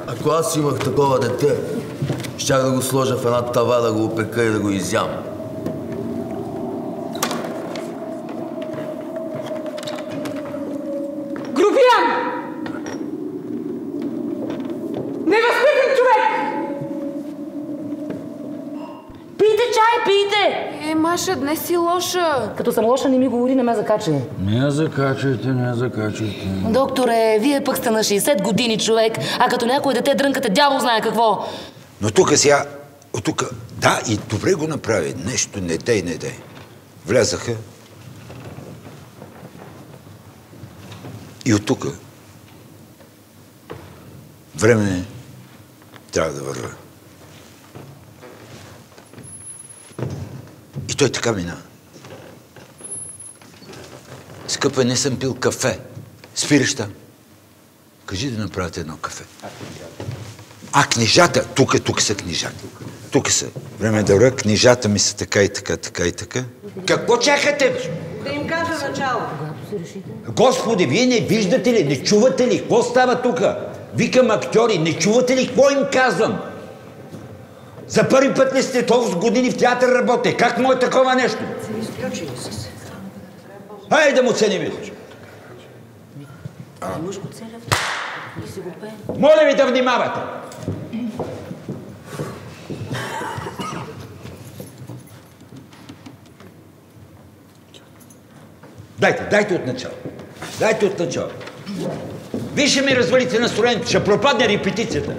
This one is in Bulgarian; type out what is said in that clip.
Ако аз имах такова дете, щях да го сложа в една тава, да го опека и да го изям. Грубиян! Невъзпитан човек! Пийте чай, пийте! Маша, днес си лоша. Като съм лоша, не ми говори, не ме закачай. Не закачайте. Докторе, вие пък сте на 60 години човек, а като някой дете дрънкате, дявол знае какво. Но тук сега, тук, да, и добре го направи. Нещо не дей. Влязаха. И от тук време трябва да върва. И той така мина. Скъпа, не съм пил кафе. Спираш там. Кажи да направят едно кафе. Книжата. Тук са книжата. Тук са. Време да върва. Книжата ми са така и така. Какво чакате? Да им кажа начало. Господи, вие не виждате ли, не чувате ли? Какво става тук? Викам актьори, не чувате ли какво им казвам? За първи път ли сте толкова години в театър работе? Как му е такова нещо? Изключили са се. Хайде да му ценим. Моля ви да внимавате. Дайте от начало. Вие ще ми развалите настроението, ще пропадне репетицията.